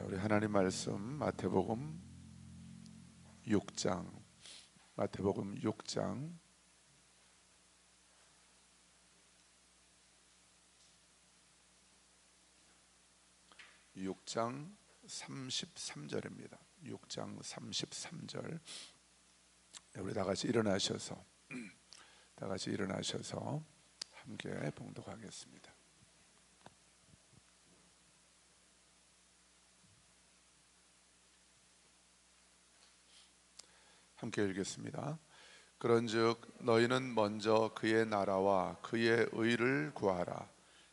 우리 하나님 말씀 마태복음 6장, 마태복음 6장 33절입니다. 6장 33절. 우리 다 같이 일어나셔서 함께 봉독하겠습니다. 함께 읽겠습니다. 그런즉 너희는 먼저 그의 나라와 그의 의를 구하라.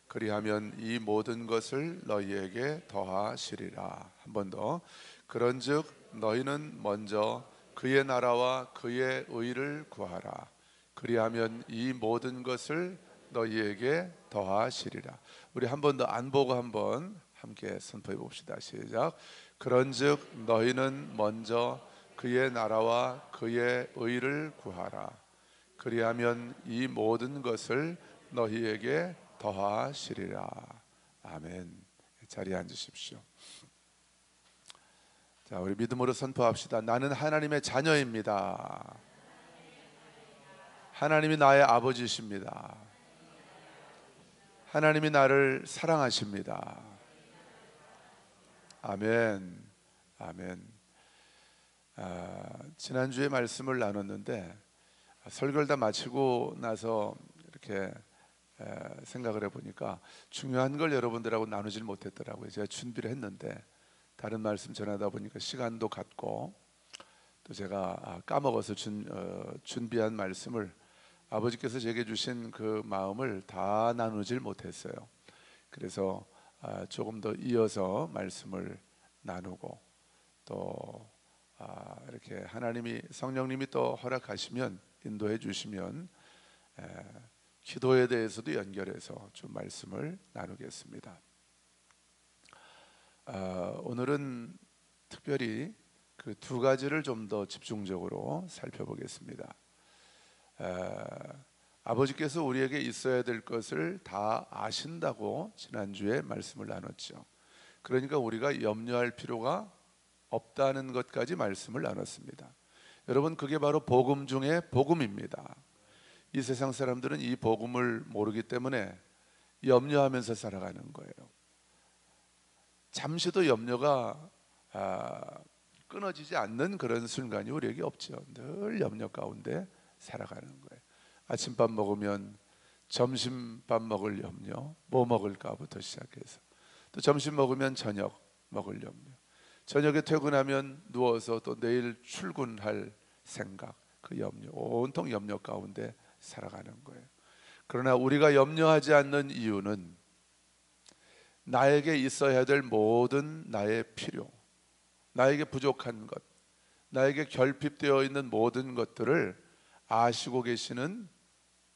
그리하면 이 모든 것을 너희에게 더하시리라. 한 번 더. 그런즉 너희는 먼저 그의 나라와 그의 의를 구하라. 그리하면 이 모든 것을 너희에게 더하시리라. 우리 한 번 더 안 보고 한번 함께 선포해 봅시다. 시작. 그런즉 너희는 먼저 그의 나라와 그의 의를 구하라. 그리하면 이 모든 것을 너희에게 더하시리라. 아멘. 자리에 앉으십시오. 자, 우리 믿음으로 선포합시다. 나는 하나님의 자녀입니다. 하나님이 나의 아버지십니다. 하나님이 나를 사랑하십니다. 아멘. 아멘. 지난주에 말씀을 나눴는데 설교를 다 마치고 나서 이렇게 생각을 해보니까 중요한 걸 여러분들하고 나누질 못했더라고요. 제가 준비를 했는데 다른 말씀 전하다 보니까 시간도 갔고 또 제가 까먹어서 준비한 말씀을 아버지께서 제게 주신 그 마음을 다 나누질 못했어요. 그래서 조금 더 이어서 말씀을 나누고 또 이렇게 하나님이 성령님이 또 허락하시면 인도해 주시면 기도에 대해서도 연결해서 좀 말씀을 나누겠습니다. 오늘은 특별히 그 두 가지를 좀 더 집중적으로 살펴보겠습니다. 아버지께서 우리에게 있어야 될 것을 다 아신다고 지난주에 말씀을 나눴죠. 그러니까 우리가 염려할 필요가 없다는 것까지 말씀을 나눴습니다. 여러분, 그게 바로 복음 중에 복음입니다. 이 세상 사람들은 이 복음을 모르기 때문에 염려하면서 살아가는 거예요. 잠시도 염려가 끊어지지 않는 그런 순간이 우리에게 없죠. 늘 염려 가운데 살아가는 거예요. 아침밥 먹으면 점심밥 먹을 염려, 뭐 먹을까부터 시작해서 또 점심 먹으면 저녁 먹을 염려, 저녁에 퇴근하면 누워서 또 내일 출근할 생각, 그 염려, 온통 염려 가운데 살아가는 거예요. 그러나 우리가 염려하지 않는 이유는 나에게 있어야 될 모든 나의 필요, 나에게 부족한 것, 나에게 결핍되어 있는 모든 것들을 아시고 계시는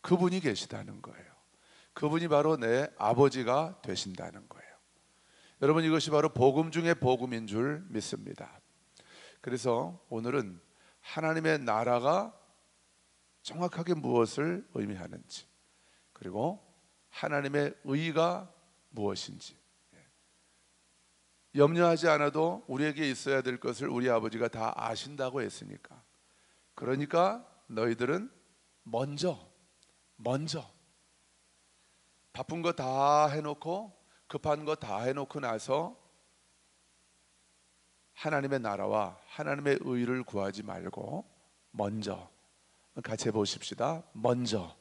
그분이 계시다는 거예요. 그분이 바로 내 아버지가 되신다는 거예요. 여러분, 이것이 바로 복음 중에 복음인 줄 믿습니다. 그래서 오늘은 하나님의 나라가 정확하게 무엇을 의미하는지, 그리고 하나님의 의가 무엇인지, 염려하지 않아도 우리에게 있어야 될 것을 우리 아버지가 다 아신다고 했으니까, 그러니까 너희들은 먼저 바쁜 거 다 해놓고 급한 거 다 해놓고 나서 하나님의 나라와 하나님의 의를 구하지 말고 먼저, 같이 해보십시다. 먼저.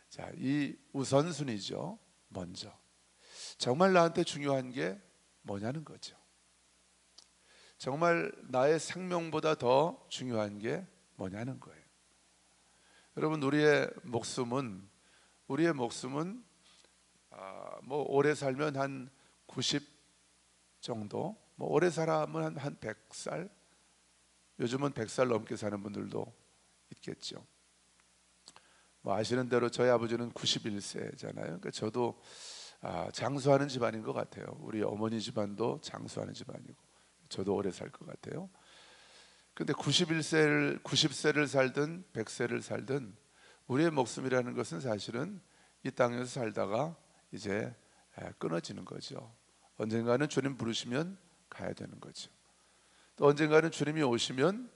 자, 이 우선순위죠. 먼저. 정말 나한테 중요한 게 뭐냐는 거죠. 정말 나의 생명보다 더 중요한 게 뭐냐는 거예요. 여러분, 우리의 목숨은 뭐 오래 살면 한 90 정도, 뭐 오래 살아면 한 100살, 요즘은 100살 넘게 사는 분들도 있겠죠. 뭐 아시는 대로 저희 아버지는 91세잖아요. 그러니까 저도 장수하는 집안인 것 같아요. 우리 어머니 집안도 장수하는 집안이고 저도 오래 살 것 같아요. 근데 90세를 살든 100세를 살든 우리의 목숨이라는 것은 사실은 이 땅에서 살다가 이제 끊어지는 거죠. 언젠가는 주님 부르시면 가야 되는 거죠. 또 언젠가는 주님이 오시면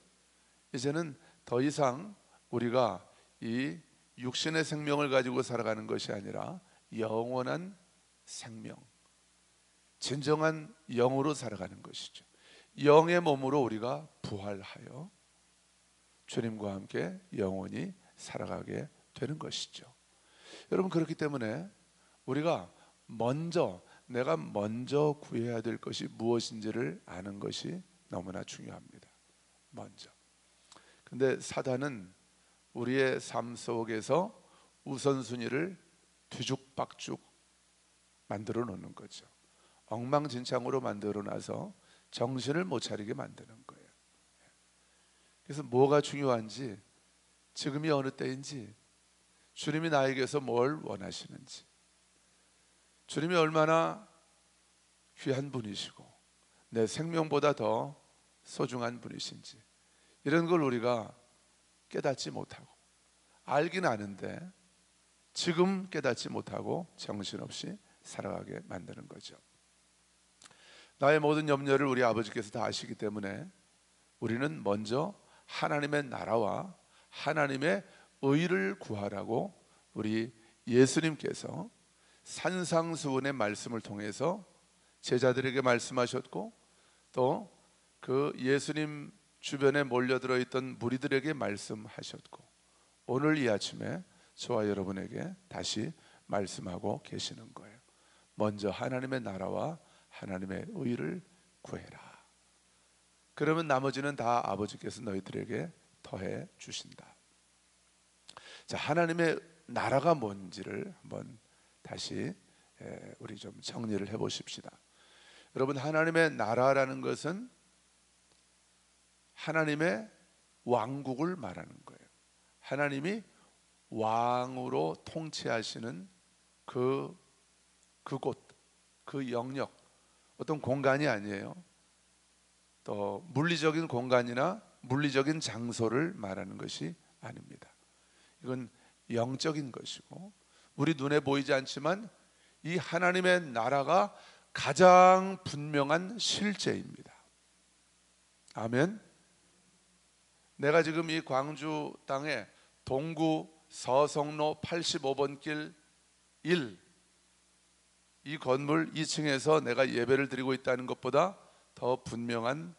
이제는 더 이상 우리가 이 육신의 생명을 가지고 살아가는 것이 아니라 영원한 생명, 진정한 영으로 살아가는 것이죠. 영의 몸으로 우리가 부활하여 주님과 함께 영원히 살아가게 되는 것이죠. 여러분, 그렇기 때문에 우리가 내가 먼저 구해야 될 것이 무엇인지를 아는 것이 너무나 중요합니다. 먼저. 근데 사단은 우리의 삶 속에서 우선순위를 뒤죽박죽 만들어 놓는 거죠. 엉망진창으로 만들어 놔서 정신을 못 차리게 만드는 거예요. 그래서 뭐가 중요한지, 지금이 어느 때인지, 주님이 나에게서 뭘 원하시는지, 주님이 얼마나 귀한 분이시고 내 생명보다 더 소중한 분이신지, 이런 걸 우리가 깨닫지 못하고, 알긴 아는데 지금 깨닫지 못하고 정신없이 살아가게 만드는 거죠. 나의 모든 염려를 우리 아버지께서 다 아시기 때문에 우리는 먼저 하나님의 나라와 하나님의 의를 구하라고 우리 예수님께서 산상수훈의 말씀을 통해서 제자들에게 말씀하셨고, 또 그 예수님 주변에 몰려들어 있던 무리들에게 말씀하셨고, 오늘 이 아침에 저와 여러분에게 다시 말씀하고 계시는 거예요. 먼저 하나님의 나라와 하나님의 의를 구해라. 그러면 나머지는 다 아버지께서 너희들에게 더해 주신다. 자, 하나님의 나라가 뭔지를 한번 다시 우리 좀 정리를 해보십시다. 여러분, 하나님의 나라라는 것은 하나님의 왕국을 말하는 거예요. 하나님이 왕으로 통치하시는 그곳, 그 영역, 어떤 공간이 아니에요. 또 물리적인 공간이나 물리적인 장소를 말하는 것이 아닙니다. 이건 영적인 것이고, 우리 눈에 보이지 않지만 이 하나님의 나라가 가장 분명한 실제입니다. 아멘. 내가 지금 이 광주 땅에 동구 서성로 85번 길 1, 이 건물 2층에서 내가 예배를 드리고 있다는 것보다 더 분명한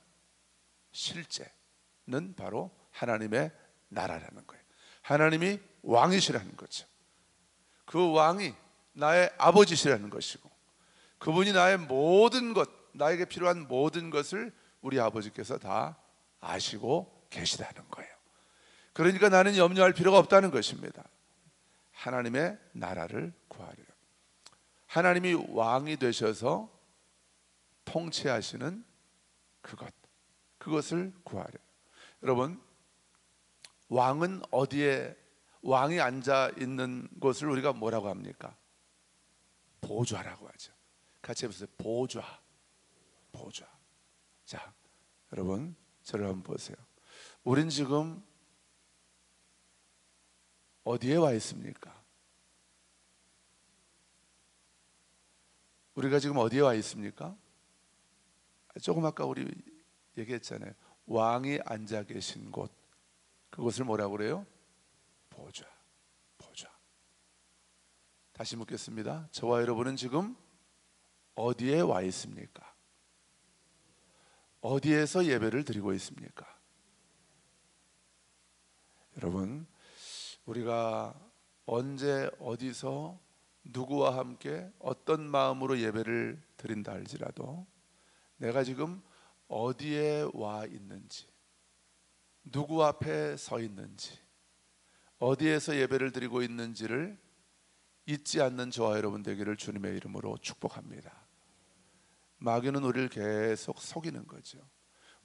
실제는 바로 하나님의 나라라는 거예요. 하나님이 왕이시라는 거죠. 그 왕이 나의 아버지시라는 것이고, 그분이 나의 모든 것, 나에게 필요한 모든 것을 우리 아버지께서 다 아시고 계시다는 거예요. 그러니까 나는 염려할 필요가 없다는 것입니다. 하나님의 나라를 구하려, 하나님이 왕이 되셔서 통치하시는 그것을 구하려. 여러분, 왕은 어디에, 왕이 앉아 있는 곳을 우리가 뭐라고 합니까? 보좌라고 하죠. 같이 해보세요. 보좌. 자, 여러분, 저를 한번 보세요. 우린 지금 어디에 와 있습니까? 우리가 지금 어디에 와 있습니까? 조금 아까 우리 얘기했잖아요. 왕이 앉아 계신 곳, 그곳을 뭐라고 그래요? 보좌. 다시 묻겠습니다. 저와 여러분은 지금 어디에 와 있습니까? 어디에서 예배를 드리고 있습니까? 여러분, 우리가 언제 어디서 누구와 함께 어떤 마음으로 예배를 드린다 할지라도 내가 지금 어디에 와 있는지, 누구 앞에 서 있는지, 어디에서 예배를 드리고 있는지를 잊지 않는 저와 여러분 되기를 주님의 이름으로 축복합니다. 마귀는 우리를 계속 속이는 거죠.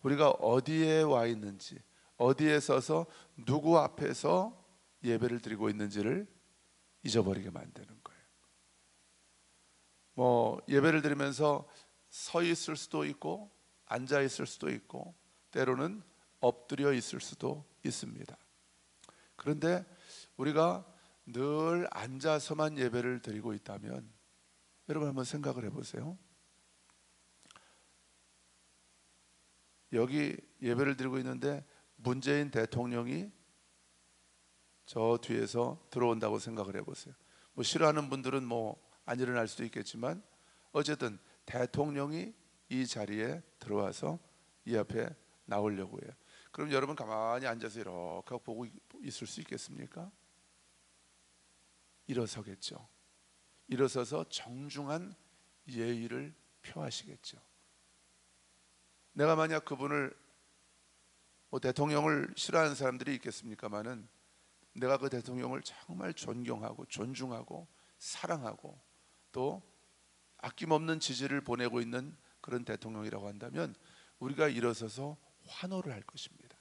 우리가 어디에 와 있는지, 어디에 서서 누구 앞에서 예배를 드리고 있는지를 잊어버리게 만드는 거예요. 예배를 드리면서 서 있을 수도 있고 앉아 있을 수도 있고 때로는 엎드려 있을 수도 있습니다. 그런데 우리가 늘 앉아서만 예배를 드리고 있다면 여러분 한번 생각을 해보세요. 여기 예배를 드리고 있는데 문재인 대통령이 저 뒤에서 들어온다고 생각을 해보세요. 뭐 싫어하는 분들은 뭐 안 일어날 수도 있겠지만 어쨌든 대통령이 이 자리에 들어와서 이 앞에 나오려고 해요. 그럼 여러분 가만히 앉아서 이렇게 보고 있을 수 있겠습니까? 일어서겠죠. 일어서서 정중한 예의를 표하시겠죠. 내가 만약 그분을 뭐 대통령을 싫어하는 사람들이 있겠습니까마는 내가 그 대통령을 정말 존경하고 존중하고 사랑하고 또 아낌없는 지지를 보내고 있는 그런 대통령이라고 한다면 우리가 일어서서 환호를 할 것입니다.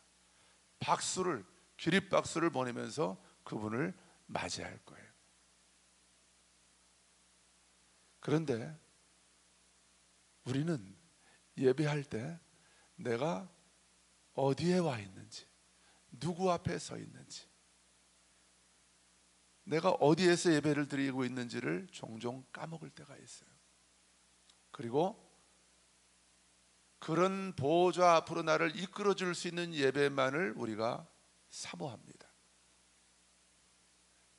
박수를, 기립박수를 보내면서 그분을 맞이할 거예요. 그런데 우리는 예배할 때 내가 어디에 와 있는지, 누구 앞에 서 있는지, 내가 어디에서 예배를 드리고 있는지를 종종 까먹을 때가 있어요. 그리고 그런 보좌 앞으로 나를 이끌어 줄 수 있는 예배만을 우리가 사모합니다.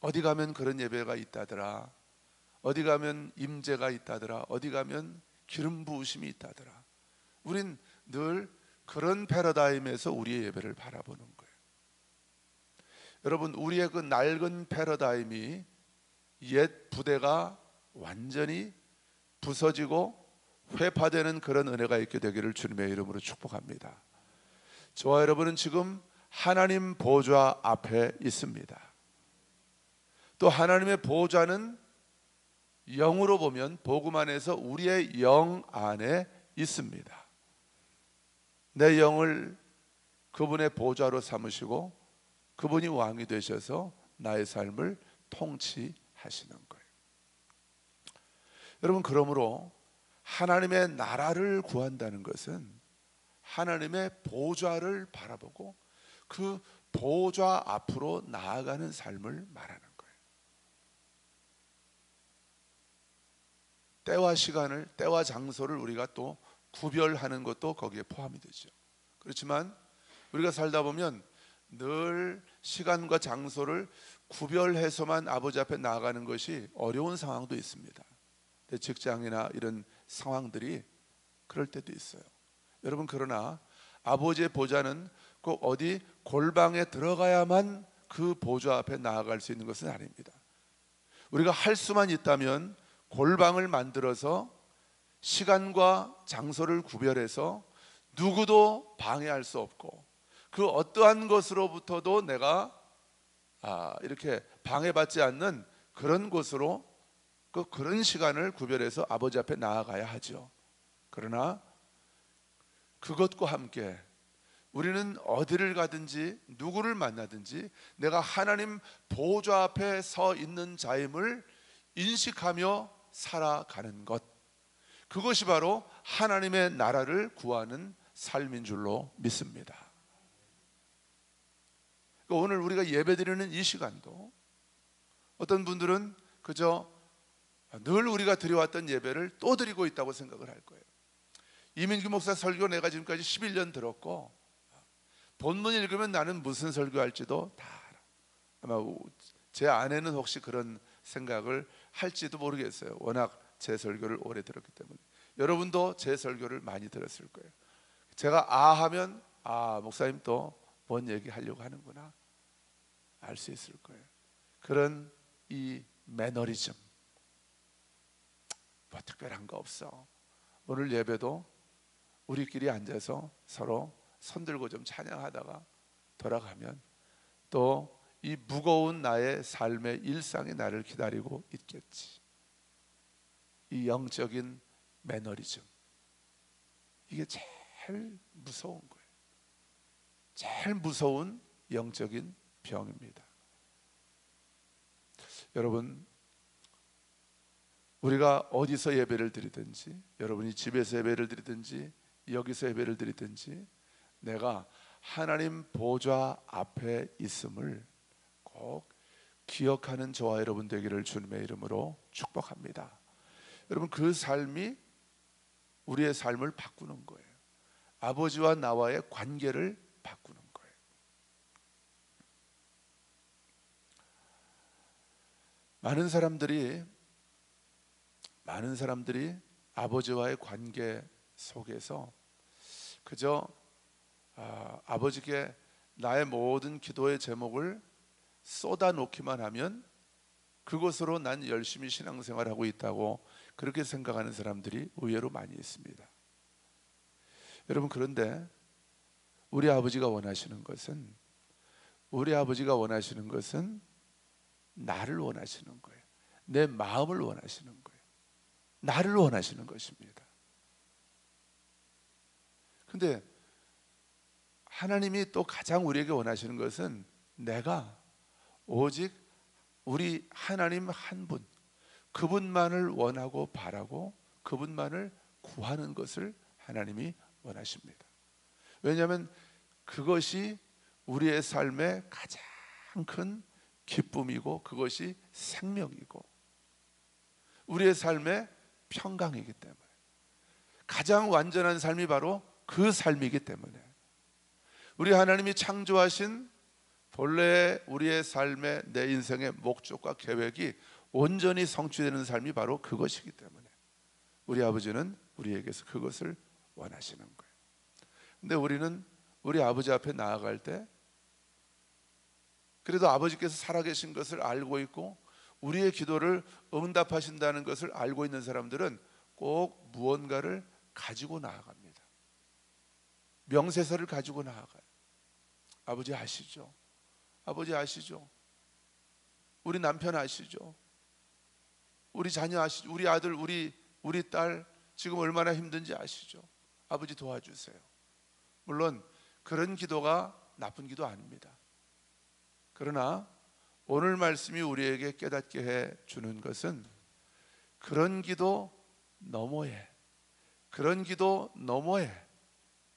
어디 가면 그런 예배가 있다더라, 어디 가면 임재가 있다더라, 어디 가면 기름 부으심이 있다더라. 우린 늘 그런 패러다임에서 우리의 예배를 바라보는 거예요. 여러분, 우리의 그 낡은 패러다임이 옛 부대가 완전히 부서지고 회파되는 그런 은혜가 있게 되기를 주님의 이름으로 축복합니다. 저와 여러분은 지금 하나님 보좌 앞에 있습니다. 또 하나님의 보좌는 영으로 보면 복음 안에서 우리의 영 안에 있습니다. 내 영을 그분의 보좌로 삼으시고 그분이 왕이 되셔서 나의 삶을 통치하시는 거예요. 여러분, 그러므로 하나님의 나라를 구한다는 것은 하나님의 보좌를 바라보고 그 보좌 앞으로 나아가는 삶을 말하는 거예요. 때와 시간을, 때와 장소를 우리가 또 구별하는 것도 거기에 포함이 되죠. 그렇지만 우리가 살다 보면 늘 시간과 장소를 구별해서만 아버지 앞에 나아가는 것이 어려운 상황도 있습니다. 내 직장이나 이런 상황들이 그럴 때도 있어요. 여러분, 그러나 아버지의 보좌는 꼭 어디 골방에 들어가야만 그 보좌 앞에 나아갈 수 있는 것은 아닙니다. 우리가 할 수만 있다면 골방을 만들어서 시간과 장소를 구별해서 누구도 방해할 수 없고 그 어떠한 것으로부터도 내가 이렇게 방해받지 않는 그런 곳으로 그런 시간을 구별해서 아버지 앞에 나아가야 하죠. 그러나 그것과 함께 우리는 어디를 가든지 누구를 만나든지 내가 하나님 보좌 앞에 서 있는 자임을 인식하며 살아가는 것, 그것이 바로 하나님의 나라를 구하는 삶인 줄로 믿습니다. 오늘 우리가 예배드리는 이 시간도 어떤 분들은 그저 늘 우리가 드려왔던 예배를 또 드리고 있다고 생각을 할 거예요. 이민규 목사 설교 내가 지금까지 11년 들었고 본문 읽으면 나는 무슨 설교할지도 다 알아. 아마 제 아내는 혹시 그런 생각을 할지도 모르겠어요. 워낙 제 설교를 오래 들었기 때문에. 여러분도 제 설교를 많이 들었을 거예요. 제가 하면 목사님 또 뭔 얘기 하려고 하는구나 알 수 있을 거예요. 그런 이 매너리즘, 뭐 특별한 거 없어. 오늘 예배도 우리끼리 앉아서 서로 손들고 좀 찬양하다가 돌아가면 또 이 무거운 나의 삶의 일상이 나를 기다리고 있겠지. 이 영적인 매너리즘, 이게 제일 무서운 거예요. 제일 무서운 영적인 병입니다. 여러분, 우리가 어디서 예배를 드리든지, 여러분이 집에서 예배를 드리든지 여기서 예배를 드리든지 내가 하나님 보좌 앞에 있음을 꼭 기억하는 저와 여러분 되기를 주님의 이름으로 축복합니다. 여러분, 그 삶이 우리의 삶을 바꾸는 거예요. 아버지와 나와의 관계를 바꾸는 거예요. 많은 사람들이 아버지와의 관계 속에서 그저 아버지께 나의 모든 기도의 제목을 쏟아놓기만 하면 그것으로 난 열심히 신앙생활하고 있다고 그렇게 생각하는 사람들이 의외로 많이 있습니다. 여러분, 그런데 우리 아버지가 원하시는 것은 나를 원하시는 거예요. 내 마음을 원하시는 거예요. 나를 원하시는 것입니다. 근데 하나님이 또 가장 우리에게 원하시는 것은 내가 오직 우리 하나님 한 분, 그분만을 원하고 바라고 그분만을 구하는 것을 하나님이 원하십니다. 왜냐하면 그것이 우리의 삶의 가장 큰 기쁨이고 그것이 생명이고 우리의 삶의 평강이기 때문에, 가장 완전한 삶이 바로 그 삶이기 때문에, 우리 하나님이 창조하신 본래 우리의 삶의 내 인생의 목적과 계획이 온전히 성취되는 삶이 바로 그것이기 때문에 우리 아버지는 우리에게서 그것을 원하시는 거예요. 근데 우리는 우리 아버지 앞에 나아갈 때 그래도 아버지께서 살아계신 것을 알고 있고 우리의 기도를 응답하신다는 것을 알고 있는 사람들은 꼭 무언가를 가지고 나아갑니다. 명세서를 가지고 나아가요. 아버지 아시죠? 아버지 아시죠? 우리 남편 아시죠? 우리 자녀 아시죠? 우리 아들, 우리 딸 지금 얼마나 힘든지 아시죠? 아버지 도와주세요. 물론 그런 기도가 나쁜 기도 아닙니다. 그러나 오늘 말씀이 우리에게 깨닫게 해 주는 것은 그런 기도 너머에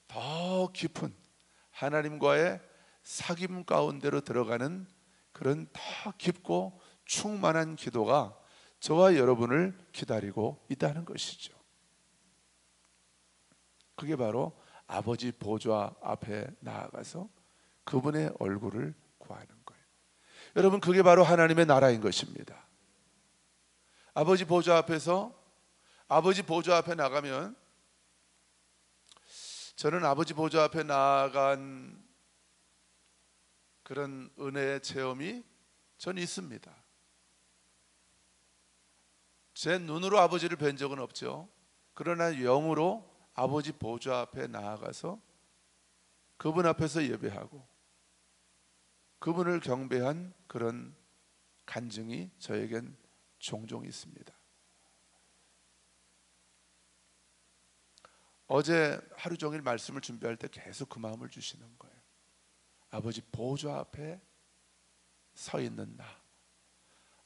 더 깊은 하나님과의 사귐 가운데로 들어가는 그런 더 깊고 충만한 기도가 저와 여러분을 기다리고 있다는 것이죠. 그게 바로 아버지 보좌 앞에 나아가서 그분의 얼굴을 구하는 거예요. 여러분, 그게 바로 하나님의 나라인 것입니다. 아버지 보좌 앞에 나가면, 저는 아버지 보좌 앞에 나아간 그런 은혜의 체험이 전 있습니다. 제 눈으로 아버지를 뵌 적은 없죠. 그러나 영으로 아버지 보좌 앞에 나아가서 그분 앞에서 예배하고 그분을 경배한 그런 간증이 저에겐 종종 있습니다. 어제 하루 종일 말씀을 준비할 때 계속 그 마음을 주시는 거예요. 아버지 보좌 앞에 서 있는 나,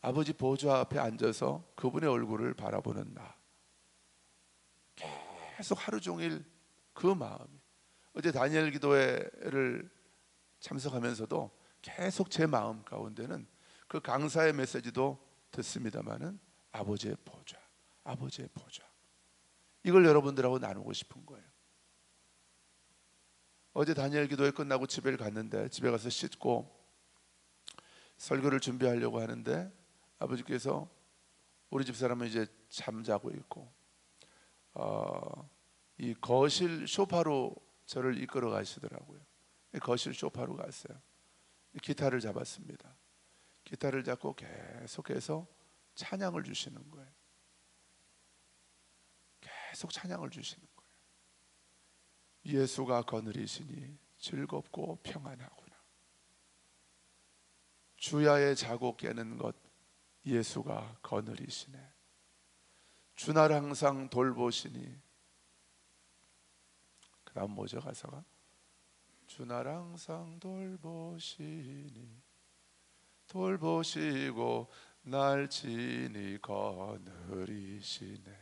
아버지 보좌 앞에 앉아서 그분의 얼굴을 바라보는 나, 계속 하루 종일 그 마음이, 어제 다니엘 기도회를 참석하면서도 계속 제 마음 가운데는 그 강사의 메시지도 듣습니다마는 아버지의 보좌, 아버지의 보좌, 이걸 여러분들하고 나누고 싶은 거예요. 어제 다니엘 기도회 끝나고 집에 갔는데, 집에 가서 씻고 설교를 준비하려고 하는데 아버지께서 우리 집사람은 이제 잠자고 있고 이 거실 소파로 저를 이끌어 가시더라고요. 거실 소파로 갔어요. 기타를 잡았습니다. 기타를 잡고 계속해서 찬양을 주시는 거예요. 계속 찬양을 주시는 거예요. 예수가 거느리시니 즐겁고 평안하구나. 주야의 자고 깨는 것 예수가 거느리시네. 주날 항상 돌보시니, 그 다음 뭐죠 가사가? 주날 항상 돌보시고 날 친히 거느리시네.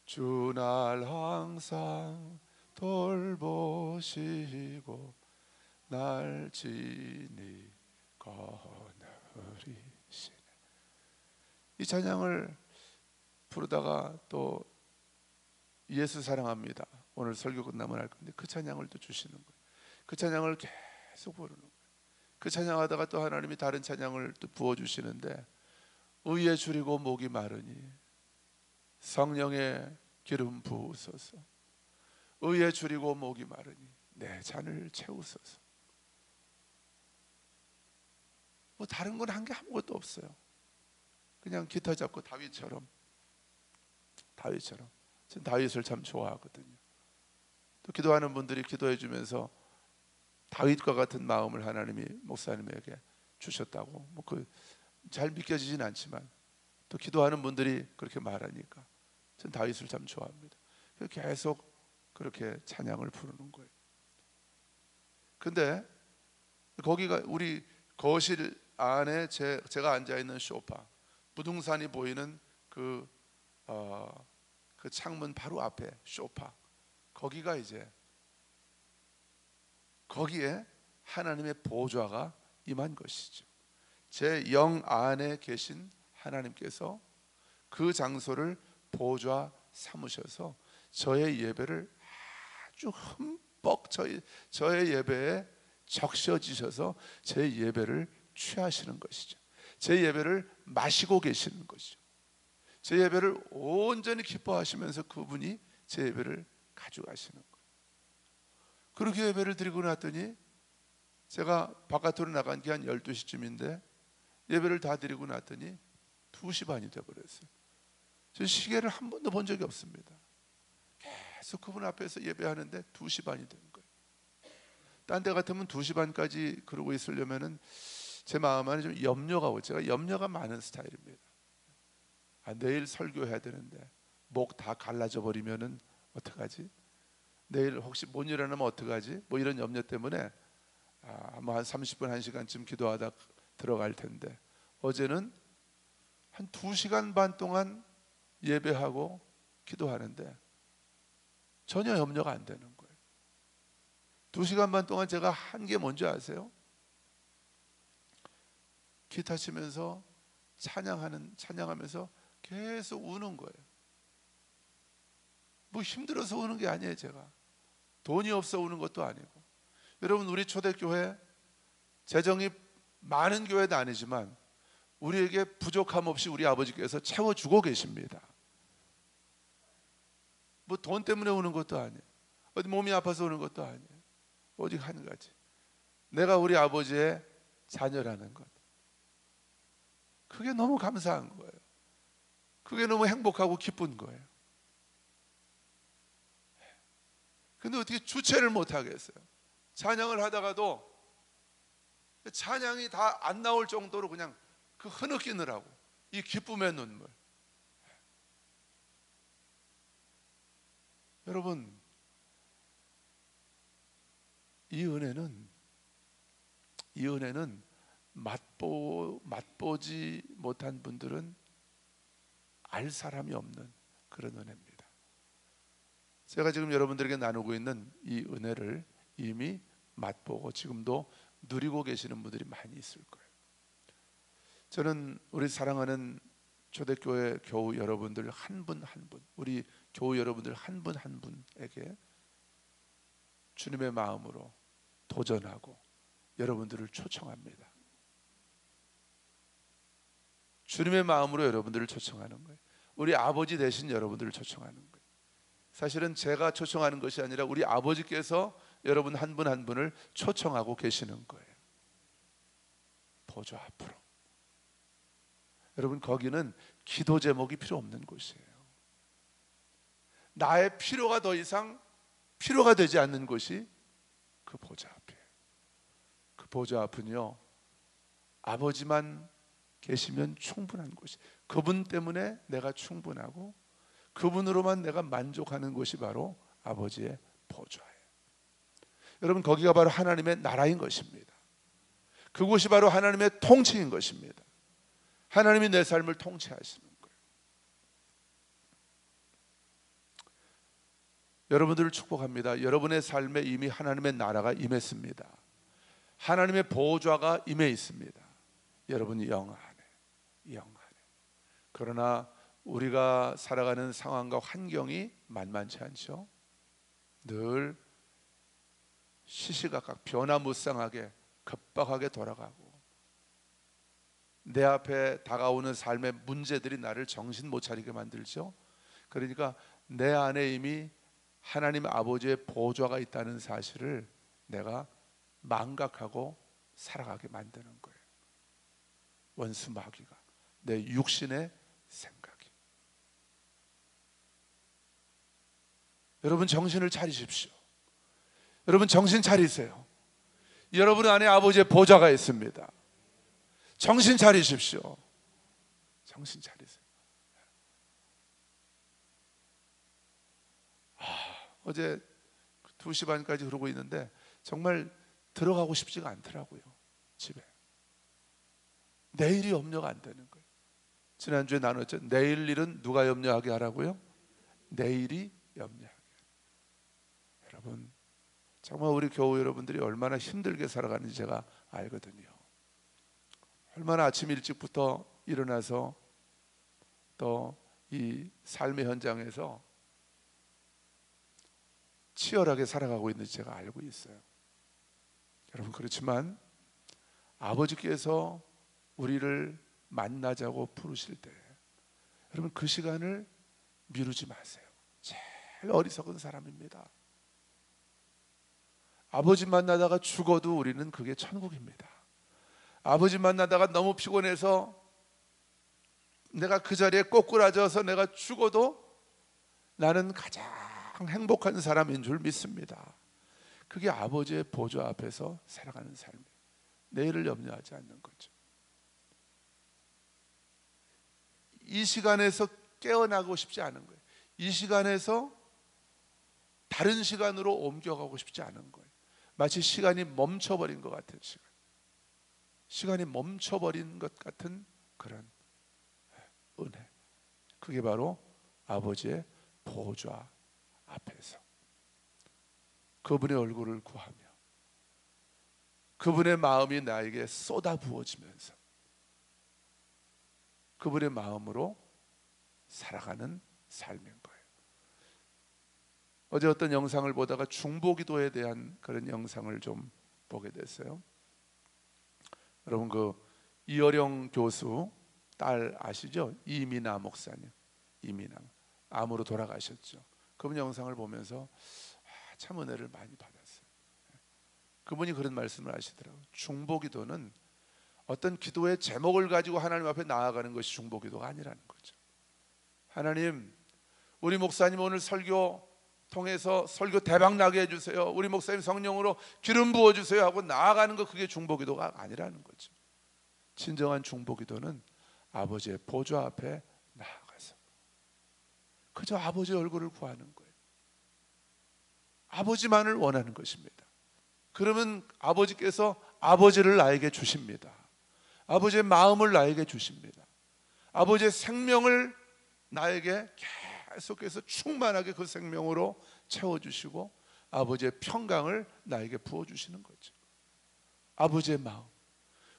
주날 항상 돌보시고 날 친히 거느리시네. 이 찬양을 부르다가 또 예수 사랑합니다. 오늘 설교 끝나면 할 건데 그 찬양을 또 주시는 거예요. 그 찬양을 계속 부르는 거예요. 그 찬양하다가 또 하나님이 다른 찬양을 또 부어주시는데 의에 줄이고 목이 마르니 성령의 기름 부으소서. 의에 줄이고 목이 마르니 내 잔을 채우소서. 뭐 다른 건 한 게 아무것도 없어요. 그냥 기타 잡고 다윗처럼. 전 다윗을 참 좋아하거든요. 또 기도하는 분들이 기도해 주면서 다윗과 같은 마음을 하나님이 목사님에게 주셨다고 뭐 그 잘 믿겨지진 않지만 또 기도하는 분들이 그렇게 말하니까 전 다윗을 참 좋아합니다. 계속 그렇게 찬양을 부르는 거예요. 근데 거기가 우리 거실 안에 제가 앉아 있는 소파, 부동산이 보이는 그 창문 바로 앞에 소파, 거기가 이제 거기에 하나님의 보좌가 임한 것이죠. 제 영 안에 계신 하나님께서 그 장소를 보좌 삼으셔서 저의 예배를 아주 흠뻑 저의 예배에 적셔지셔서 제 예배를 취하시는 것이죠. 제 예배를 마시고 계시는 것이죠. 제 예배를 온전히 기뻐하시면서 그분이 제 예배를 가져가시는 거예요. 그렇게 예배를 드리고 났더니 제가 바깥으로 나간 게 한 12시쯤인데 예배를 다 드리고 났더니 2시 반이 돼버렸어요. 저 시계를 한 번도 본 적이 없습니다. 계속 그분 앞에서 예배하는데 2시 반이 된 거예요. 딴 데 같으면 2시 반까지 그러고 있으려면은 제 마음 안에 좀 염려가 오죠. 제가 염려가 많은 스타일입니다. 내일 설교해야 되는데 목 다 갈라져 버리면은 어떡하지? 내일 혹시 못 일어나면 어떡하지? 뭐 이런 염려 때문에 뭐 한 30분 1시간쯤 기도하다 들어갈 텐데 어제는 한 2시간 반 동안 예배하고 기도하는데 전혀 염려가 안 되는 거예요. 2시간 반 동안 제가 한 게 뭔지 아세요? 기타 치면서 찬양하면서 계속 우는 거예요. 뭐 힘들어서 우는 게 아니에요. 제가 돈이 없어 우는 것도 아니고. 여러분, 우리 초대교회 재정이 많은 교회도 아니지만 우리에게 부족함 없이 우리 아버지께서 채워주고 계십니다. 뭐 돈 때문에 우는 것도 아니에요. 어디 몸이 아파서 우는 것도 아니에요. 오직 한 가지, 내가 우리 아버지의 자녀라는 것. 그게 너무 감사한 거예요. 그게 너무 행복하고 기쁜 거예요. 근데 어떻게 주체를 못 하겠어요? 찬양을 하다가도 찬양이 다 안 나올 정도로 그냥 그 흐느끼느라고 이 기쁨의 눈물. 여러분, 이 은혜는 맛보지 못한 분들은 알 사람이 없는 그런 은혜입니다. 제가 지금 여러분들에게 나누고 있는 이 은혜를 이미 맛보고 지금도 누리고 계시는 분들이 많이 있을 거예요. 저는 우리 사랑하는 초대교회 교우 여러분들 한 분 한 분, 우리 교우 여러분들 한 분 한 분에게 주님의 마음으로 도전하고 여러분들을 초청합니다. 주님의 마음으로 여러분들을 초청하는 거예요. 우리 아버지 되신 여러분들을 초청하는 거예요. 사실은 제가 초청하는 것이 아니라 우리 아버지께서 여러분 한 분 한 분을 초청하고 계시는 거예요. 보좌 앞으로. 여러분, 거기는 기도 제목이 필요 없는 곳이에요. 나의 필요가 더 이상 필요가 되지 않는 곳이 그 보좌 앞이에요. 그 보좌 앞은요, 아버지만 계시면 충분한 곳이, 그분 때문에 내가 충분하고 그분으로만 내가 만족하는 곳이 바로 아버지의 보좌예요. 여러분, 거기가 바로 하나님의 나라인 것입니다. 그곳이 바로 하나님의 통치인 것입니다. 하나님이 내 삶을 통치하시는 거예요. 여러분들을 축복합니다. 여러분의 삶에 이미 하나님의 나라가 임했습니다. 하나님의 보좌가 임해 있습니다. 여러분이 영 안에. 그러나 우리가 살아가는 상황과 환경이 만만치 않죠. 늘 시시각각 변화무쌍하게 급박하게 돌아가고, 내 앞에 다가오는 삶의 문제들이 나를 정신 못 차리게 만들죠. 그러니까 내 안에 이미 하나님 아버지의 보좌가 있다는 사실을 내가 망각하고 살아가게 만드는 거예요. 원수 마귀가, 내 육신의 생각이. 여러분 정신을 차리십시오. 여러분 정신 차리세요. 여러분 안에 아버지의 보좌가 있습니다. 정신 차리십시오. 정신 차리세요. 어제 2시 반까지 그러고 있는데 정말 들어가고 싶지가 않더라고요. 집에. 내일이 염려가 안 되는 거예요. 지난주에 나눴죠. 내일 일은 누가 염려하게 하라고요? 내일이 염려하게. 여러분 정말 우리 교우 여러분들이 얼마나 힘들게 살아가는지 제가 알거든요. 얼마나 아침 일찍부터 일어나서 또 이 삶의 현장에서 치열하게 살아가고 있는지 제가 알고 있어요. 여러분 그렇지만 아버지께서 우리를 만나자고 부르실 때 여러분 그 시간을 미루지 마세요. 제일 어리석은 사람입니다. 아버지 만나다가 죽어도 우리는 그게 천국입니다. 아버지 만나다가 너무 피곤해서 내가 그 자리에 꼬꾸라져서 내가 죽어도 나는 가장 행복한 사람인 줄 믿습니다. 그게 아버지의 보좌 앞에서 살아가는 삶이에요. 내일을 염려하지 않는 거죠. 이 시간에서 깨어나고 싶지 않은 거예요. 이 시간에서 다른 시간으로 옮겨가고 싶지 않은 거예요. 마치 시간이 멈춰버린 것 같은 시간. 시간이 멈춰버린 것 같은 그런 은혜. 그게 바로 아버지의 보좌 앞에서 그분의 얼굴을 구하며 그분의 마음이 나에게 쏟아 부어지면서 그분의 마음으로 살아가는 삶인 거예요. 어제 어떤 영상을 보다가 중보기도에 대한 그런 영상을 좀 보게 됐어요. 여러분 그 이어령 교수 딸 아시죠? 이민아 목사님. 이민아 암으로 돌아가셨죠. 그분 영상을 보면서 참 은혜를 많이 받았어요. 그분이 그런 말씀을 하시더라고요. 중보기도는 어떤 기도의 제목을 가지고 하나님 앞에 나아가는 것이 중보기도가 아니라는 거죠. 하나님, 우리 목사님 오늘 설교 통해서 설교 대박 나게 해주세요. 우리 목사님 성령으로 기름 부어주세요 하고 나아가는 거, 그게 중보기도가 아니라는 거죠. 진정한 중보기도는 아버지의 보좌 앞에 나아가서 그저 아버지의 얼굴을 구하는 거예요. 아버지만을 원하는 것입니다. 그러면 아버지께서 아버지를 나에게 주십니다. 아버지의 마음을 나에게 주십니다. 아버지의 생명을 나에게 계속해서 충만하게 그 생명으로 채워주시고 아버지의 평강을 나에게 부어주시는 거죠. 아버지의 마음,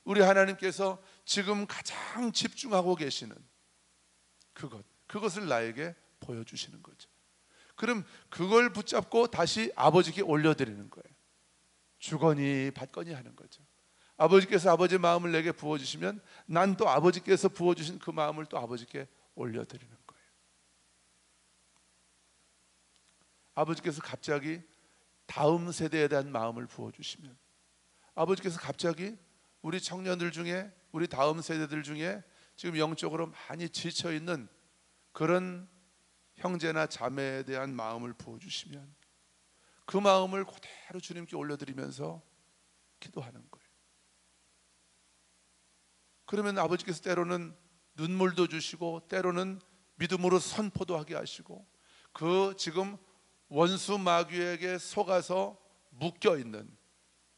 우리 하나님께서 지금 가장 집중하고 계시는 그것을 나에게 보여주시는 거죠. 그럼 그걸 붙잡고 다시 아버지께 올려드리는 거예요. 주거니 받거니 하는 거죠. 아버지께서 아버지의 마음을 내게 부어주시면 난 또 아버지께서 부어주신 그 마음을 또 아버지께 올려드리는 거예요. 아버지께서 갑자기 다음 세대에 대한 마음을 부어주시면, 아버지께서 갑자기 우리 청년들 중에, 우리 다음 세대들 중에 지금 영적으로 많이 지쳐있는 그런 형제나 자매에 대한 마음을 부어주시면 그 마음을 그대로 주님께 올려드리면서 기도하는 거예요. 그러면 아버지께서 때로는 눈물도 주시고 때로는 믿음으로 선포도 하게 하시고 그 지금 원수 마귀에게 속아서 묶여있는,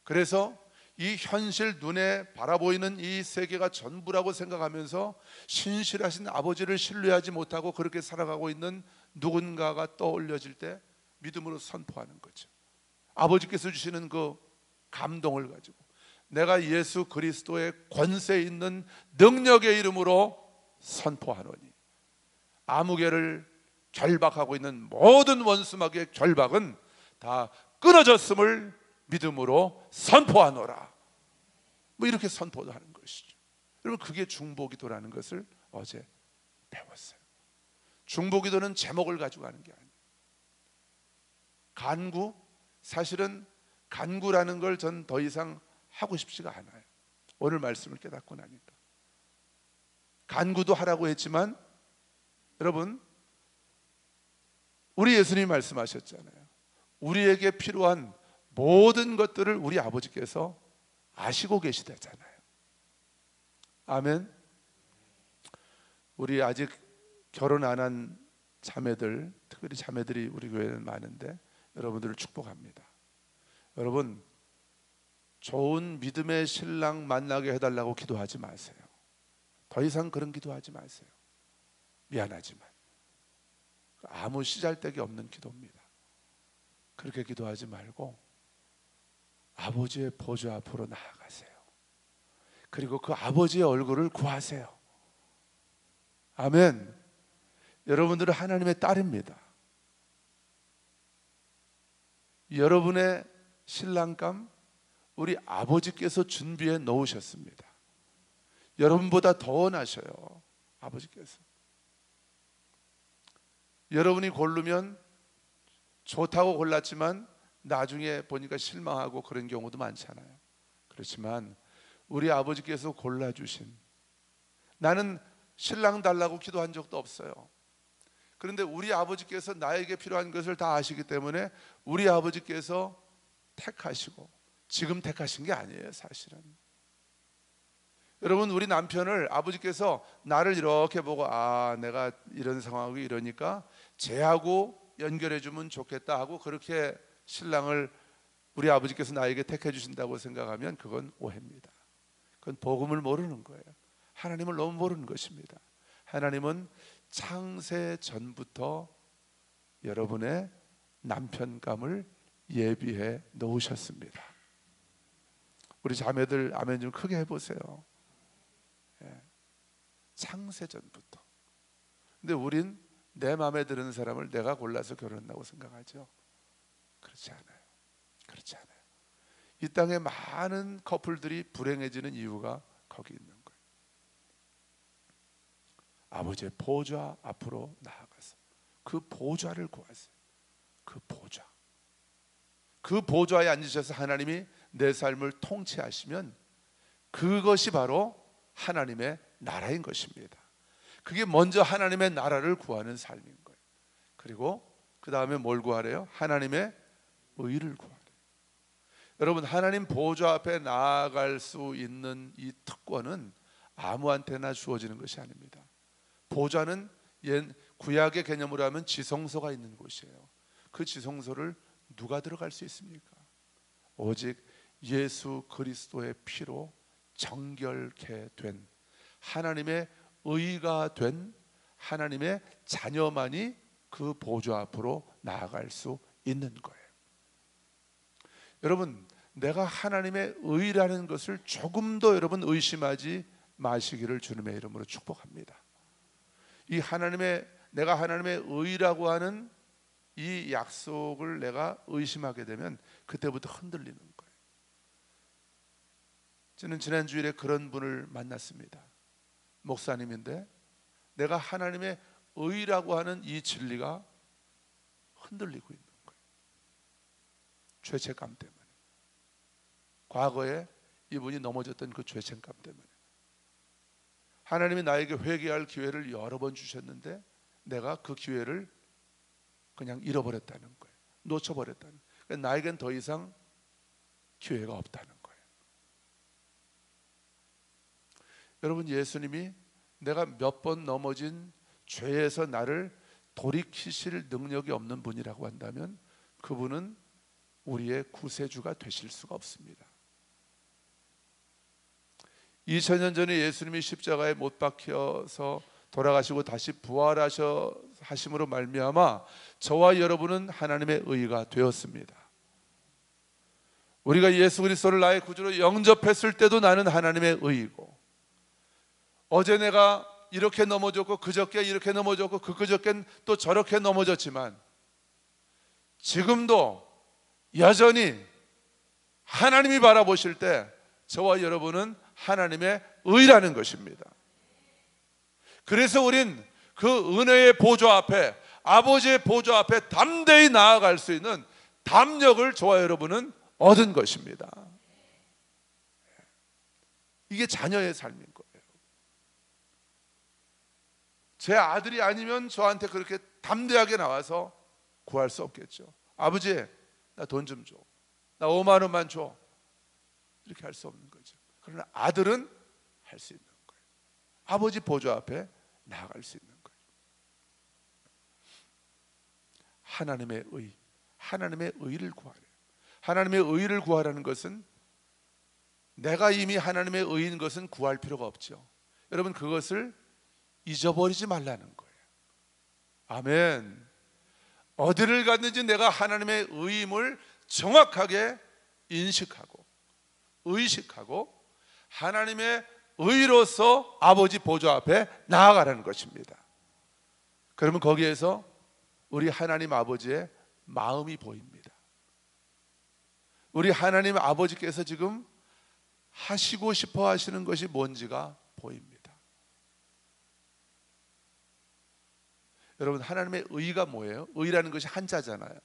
그래서 이 현실 눈에 바라보이는 이 세계가 전부라고 생각하면서 신실하신 아버지를 신뢰하지 못하고 그렇게 살아가고 있는 누군가가 떠올려질 때 믿음으로 선포하는 거죠. 아버지께서 주시는 그 감동을 가지고 내가 예수 그리스도의 권세 있는 능력의 이름으로 선포하노니 아무개를 결박하고 있는 모든 원수마귀의 결박은 다 끊어졌음을 믿음으로 선포하노라. 뭐 이렇게 선포도 하는 것이죠. 여러분, 그게 중보기도라는 것을 어제 배웠어요. 중보기도는 제목을 가지고 하는 게 아니에요. 간구, 사실은 간구라는 걸 전 더 이상 하고 싶지가 않아요. 오늘 말씀을 깨닫고 나니까. 간구도 하라고 했지만 여러분, 우리 예수님이 말씀하셨잖아요. 우리에게 필요한 모든 것들을 우리 아버지께서 아시고 계시다잖아요. 아멘. 우리 아직 결혼 안 한 자매들, 특별히 자매들이 우리 교회는 많은데 여러분들을 축복합니다. 여러분, 좋은 믿음의 신랑 만나게 해달라고 기도하지 마세요. 더 이상 그런 기도하지 마세요. 미안하지만 아무 씨잘데기 없는 기도입니다. 그렇게 기도하지 말고 아버지의 보좌 앞으로 나아가세요. 그리고 그 아버지의 얼굴을 구하세요. 아멘. 여러분들은 하나님의 딸입니다. 여러분의 신랑감 우리 아버지께서 준비해 놓으셨습니다. 여러분보다 더 원하셔요, 아버지께서. 여러분이 고르면 좋다고 골랐지만 나중에 보니까 실망하고 그런 경우도 많잖아요. 그렇지만 우리 아버지께서 골라주신, 나는 신랑 달라고 기도한 적도 없어요. 그런데 우리 아버지께서 나에게 필요한 것을 다 아시기 때문에 우리 아버지께서 택하시고, 지금 택하신 게 아니에요, 사실은. 여러분, 우리 남편을 아버지께서 나를 이렇게 보고, 아, 내가 이런 상황이 이러니까 쟤하고 연결해 주면 좋겠다 하고 그렇게 신랑을 우리 아버지께서 나에게 택해 주신다고 생각하면 그건 오해입니다. 그건 복음을 모르는 거예요. 하나님을 너무 모르는 것입니다. 하나님은 창세 전부터 여러분의 남편감을 예비해 놓으셨습니다. 우리 자매들 아멘 좀 크게 해보세요. 예. 창세 전부터. 근데 우린 내 마음에 드는 사람을 내가 골라서 결혼한다고 생각하죠. 그렇지 않아요. 그렇지 않아요. 이 땅에 많은 커플들이 불행해지는 이유가 거기 있는 거예요. 아버지의 보좌 앞으로 나아가서 그 보좌를 구하세요. 그 보좌. 그 보좌에 앉으셔서 하나님이 내 삶을 통치하시면 그것이 바로 하나님의 나라인 것입니다. 그게 먼저 하나님의 나라를 구하는 삶인 거예요. 그리고 그 다음에 뭘 구하래요? 하나님의 의를 구하래요. 여러분, 하나님 보좌 앞에 나아갈 수 있는 이 특권은 아무한테나 주어지는 것이 아닙니다. 보좌는 구약의 개념으로 하면 지성소가 있는 곳이에요. 그 지성소를 누가 들어갈 수 있습니까? 오직 예수 그리스도의 피로 정결케 된, 하나님의 의가 된 하나님의 자녀만이 그 보좌 앞으로 나아갈 수 있는 거예요. 여러분, 내가 하나님의 의라는 것을 조금도 여러분 의심하지 마시기를 주님의 이름으로 축복합니다. 이 내가 하나님의 의라고 하는 이 약속을 내가 의심하게 되면 그때부터 흔들리는 거예요. 저는 지난 주일에 그런 분을 만났습니다. 목사님인데 내가 하나님의 의라고 하는 이 진리가 흔들리고 있는 거예요. 죄책감 때문에. 과거에 이분이 넘어졌던 그 죄책감 때문에. 하나님이 나에게 회개할 기회를 여러 번 주셨는데 내가 그 기회를 그냥 잃어버렸다는 거예요. 놓쳐버렸다는 거예요. 그러니까 나에겐 더 이상 기회가 없다는 거예요. 여러분, 예수님이 내가 몇 번 넘어진 죄에서 나를 돌이키실 능력이 없는 분이라고 한다면 그분은 우리의 구세주가 되실 수가 없습니다. 2000년 전에 예수님이 십자가에 못 박혀서 돌아가시고 다시 부활하심으로 말미암아 저와 여러분은 하나님의 의가 되었습니다. 우리가 예수 그리스도를 나의 구주로 영접했을 때도 나는 하나님의 의이고, 어제 내가 이렇게 넘어졌고 그저께 이렇게 넘어졌고 그저께는 또 저렇게 넘어졌지만 지금도 여전히 하나님이 바라보실 때 저와 여러분은 하나님의 의라는 것입니다. 그래서 우린 그 은혜의 보좌 앞에, 아버지의 보좌 앞에 담대히 나아갈 수 있는 담력을 저와 여러분은 얻은 것입니다. 이게 자녀의 삶인 거예요. 제 아들이 아니면 저한테 그렇게 담대하게 나와서 구할 수 없겠죠. 아버지, 나 돈 좀 줘. 나 5만 원만 줘. 이렇게 할 수 없는 거죠. 그러나 아들은 할 수 있는 거예요. 아버지 보좌 앞에 나아갈 수 있는 거예요. 하나님의 의, 하나님의 의를 구하래요. 하나님의 의를 구하라는 것은 내가 이미 하나님의 의인 것은 구할 필요가 없죠. 여러분, 그것을 잊어버리지 말라는 거예요. 아멘. 어디를 갔는지 내가 하나님의 의임을 정확하게 인식하고 의식하고 하나님의 의로서 아버지 보좌 앞에 나아가라는 것입니다. 그러면 거기에서 우리 하나님 아버지의 마음이 보입니다. 우리 하나님 아버지께서 지금 하시고 싶어 하시는 것이 뭔지가 보입니다. 여러분, 하나님의 의가 뭐예요? 의라는 것이 한자잖아요.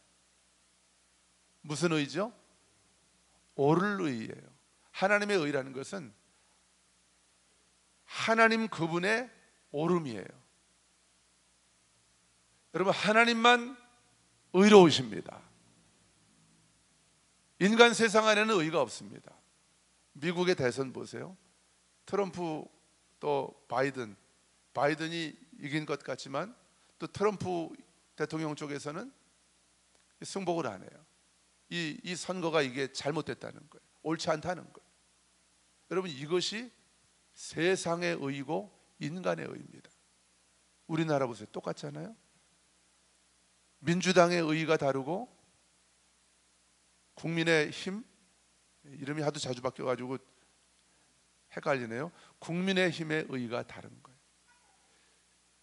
무슨 의죠? 옳을 의예요. 하나님의 의라는 것은 하나님 그분의 옳음이에요. 여러분, 하나님만 의로우십니다. 인간 세상 안에는 의가 없습니다. 미국의 대선 보세요. 트럼프 또 바이든이 이긴 것 같지만 또 트럼프 대통령 쪽에서는 승복을 안 해요. 이 선거가 이게 잘못됐다는 거예요. 옳지 않다는 거예요. 여러분, 이것이 세상의 의이고 인간의 의입니다. 우리나라 보세요. 똑같잖아요. 민주당의 의의가 다르고 국민의힘, 이름이 하도 자주 바뀌어가지고 헷갈리네요. 국민의힘의 의의가 다른 거예요.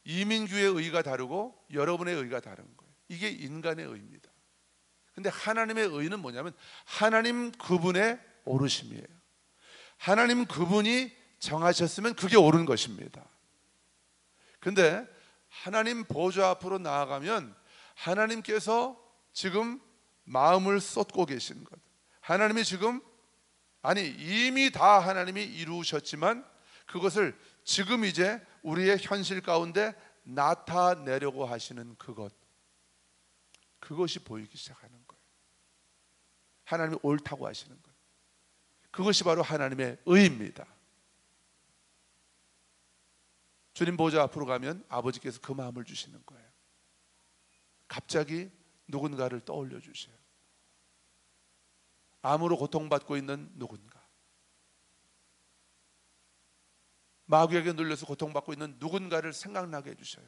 이민규의 의의가 다르고 여러분의 의의가 다른 거예요. 이게 인간의 의입니다. 근데 하나님의 의의는 뭐냐면 하나님 그분의 옳으심이에요. 하나님 그분이 정하셨으면 그게 옳은 것입니다. 근데 하나님 보좌 앞으로 나아가면 하나님께서 지금 마음을 쏟고 계신 것, 하나님이 지금 이미 다 하나님이 이루셨지만 그것을 지금 이제 우리의 현실 가운데 나타내려고 하시는 그것이 보이기 시작하는 거예요. 하나님이 옳다고 하시는 것, 그것이 바로 하나님의 의입니다. 주님 보좌 앞으로 가면 아버지께서 그 마음을 주시는 거예요. 갑자기 누군가를 떠올려 주세요. 암으로 고통받고 있는 누군가, 마귀에게 눌려서 고통받고 있는 누군가를 생각나게 해주셔요.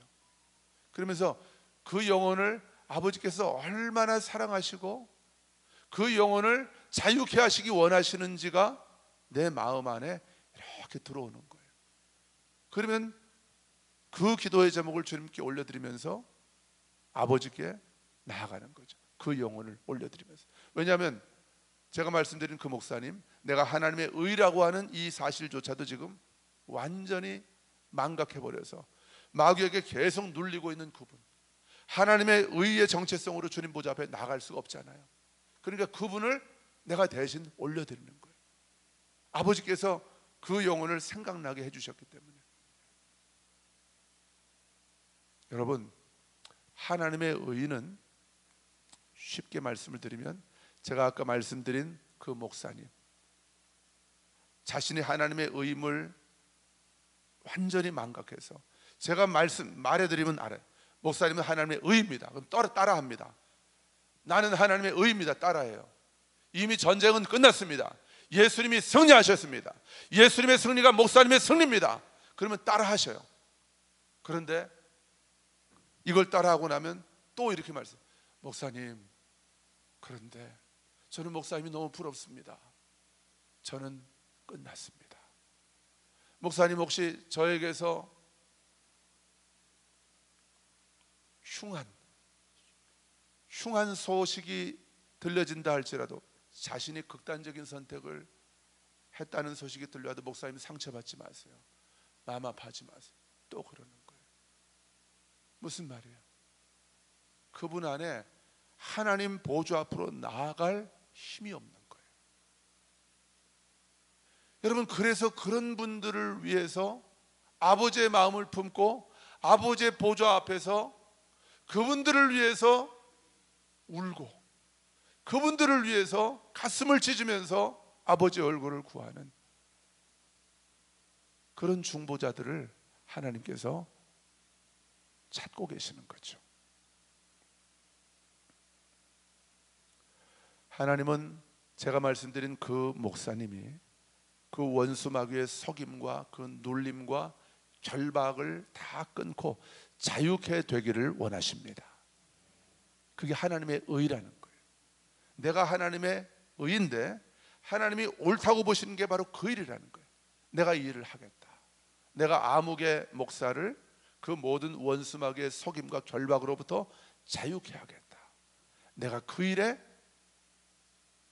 그러면서 그 영혼을 아버지께서 얼마나 사랑하시고 그 영혼을 자유케 하시기 원하시는지가 내 마음 안에 이렇게 들어오는 거예요. 그러면 그 기도의 제목을 주님께 올려드리면서 아버지께 나아가는 거죠. 그 영혼을 올려드리면서. 왜냐하면 제가 말씀드린 그 목사님, 내가 하나님의 의라고 하는 이 사실조차도 지금 완전히 망각해버려서 마귀에게 계속 눌리고 있는 그분, 하나님의 의의 정체성으로 주님 보좌 앞에 나갈 수가 없잖아요. 그러니까 그분을 내가 대신 올려드리는 거예요. 아버지께서 그 영혼을 생각나게 해주셨기 때문에. 여러분, 하나님의 의는 쉽게 말씀을 드리면 제가 아까 말씀드린 그 목사님, 자신이 하나님의 의임을 완전히 망각해서, 제가 말해드리면 알아요. 목사님은 하나님의 의입니다. 그럼 따라합니다. 나는 하나님의 의입니다. 따라해요. 이미 전쟁은 끝났습니다. 예수님이 승리하셨습니다. 예수님의 승리가 목사님의 승리입니다. 그러면 따라하셔요. 그런데 이걸 따라하고 나면 또 이렇게 말씀해요. 목사님, 그런데 저는 목사님이 너무 부럽습니다. 저는 끝났습니다. 목사님, 혹시 저에게서 흉한 소식이 들려진다 할지라도 자신이 극단적인 선택을 했다는 소식이 들려도 목사님 상처받지 마세요. 마음 아파하지 마세요. 또 그러는 거예요. 무슨 말이에요? 그분 안에 하나님 보좌 앞으로 나아갈 힘이 없는 거예요. 여러분, 그래서 그런 분들을 위해서 아버지의 마음을 품고 아버지의 보좌 앞에서 그분들을 위해서 울고 그분들을 위해서 가슴을 찢으면서 아버지의 얼굴을 구하는 그런 중보자들을 하나님께서 찾고 계시는 거죠. 하나님은 제가 말씀드린 그 목사님이 그 원수 마귀의 속임과 그 놀림과 결박을 다 끊고 자유케 되기를 원하십니다. 그게 하나님의 의라는 거예요. 내가 하나님의 의인데 하나님이 옳다고 보시는 게 바로 그 일이라는 거예요. 내가 이 일을 하겠다. 내가 아무개 목사를 그 모든 원수 마귀의 속임과 결박으로부터 자유케 하겠다. 내가 그 일에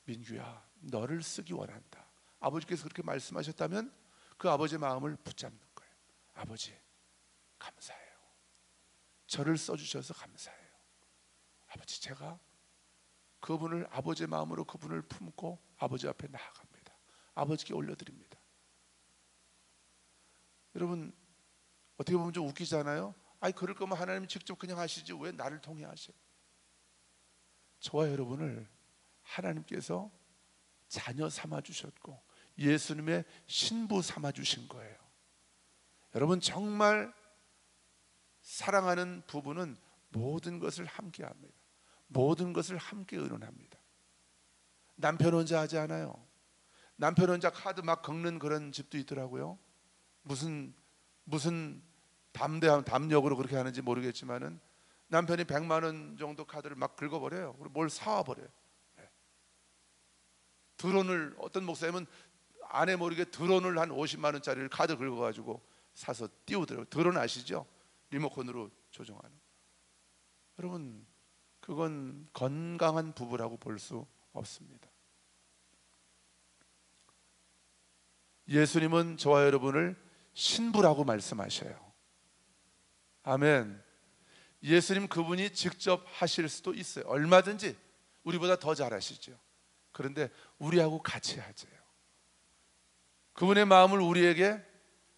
민규야, 너를 쓰기 원한다. 아버지께서 그렇게 말씀하셨다면 그 아버지의 마음을 붙잡는 거예요. 아버지, 감사해요. 저를 써주셔서 감사해요. 아버지, 제가 그분을 아버지의 마음으로 그분을 품고 아버지 앞에 나아갑니다. 아버지께 올려드립니다. 여러분, 어떻게 보면 좀 웃기잖아요. 아니, 그럴 거면 하나님이 직접 그냥 하시지 왜 나를 통해 하셔요? 저와 여러분을 하나님께서 자녀 삼아 주셨고 예수님의 신부 삼아 주신 거예요. 여러분, 정말 사랑하는 부부는 모든 것을 함께 합니다. 모든 것을 함께 의논합니다. 남편 혼자 하지 않아요. 남편 혼자 카드 막 긁는 그런 집도 있더라고요. 무슨 담력으로 그렇게 하는지 모르겠지만은 남편이 100만 원 정도 카드를 막 긁어버려요. 그리고 뭘 사와버려요. 드론을, 어떤 목사님은 아내 모르게 드론을 한 50만 원짜리를 카드 긁어가지고 사서 띄우더라고요. 드론 아시죠? 리모컨으로 조종하는. 여러분, 그건 건강한 부부라고 볼 수 없습니다. 예수님은 저와 여러분을 신부라고 말씀하셔요. 아멘. 예수님 그분이 직접 하실 수도 있어요. 얼마든지 우리보다 더 잘하시죠. 그런데 우리하고 같이 하세요. 그분의 마음을 우리에게